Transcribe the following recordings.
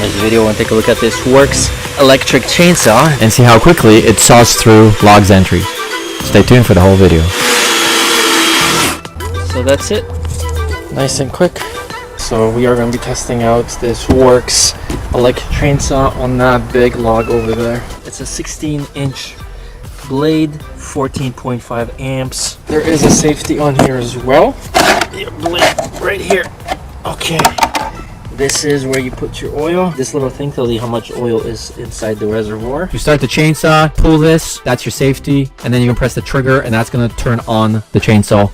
this video and take a look at this WORX Electric Chainsaw and see how quickly it saws through logs entry. Stay tuned for the whole video. So that's it. Nice and quick. So we are going to be testing out this WORX Electric Chainsaw on that big log over there. It's a 16-inch blade, 14.5 amps. There is a safety on here as well. Your blade right here. Okay. This is where you put your oil. This little thing tells you how much oil is inside the reservoir. You start the chainsaw, pull this, that's your safety, and then you can press the trigger and that's going to turn on the chainsaw.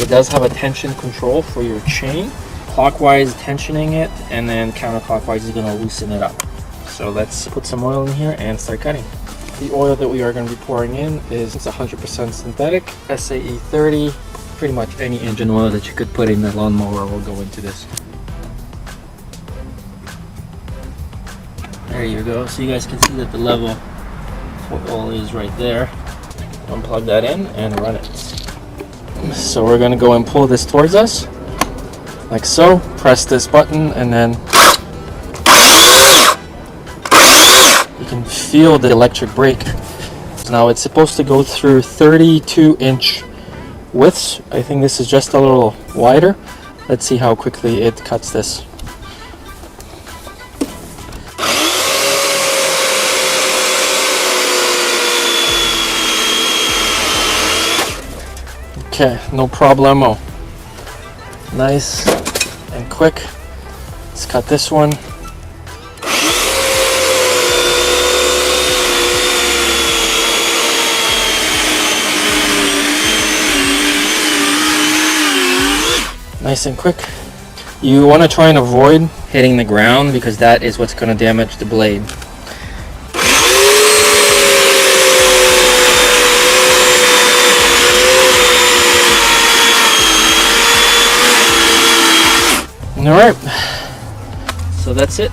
It does have a tension control for your chain. Clockwise tensioning it, and then counterclockwise is going to loosen it up. So let's put some oil in here and start cutting. The oil that we are going to be pouring in is 100% synthetic, SAE 30. Pretty much any engine oil that you could put in the lawnmower will go into this. There you go. So you guys can see that the level for oil is right there. Unplug that in and run it. So we're going to go and pull this towards us, like so. Press this button and then you can feel the electric brake. Now it's supposed to go through 32-inch widths. I think this is just a little wider. Let's see how quickly it cuts this. Okay, no problemo. Nice and quick. Let's cut this one. Nice and quick. You want to try and avoid hitting the ground because that is what's going to damage the blade. Alright. So that's it.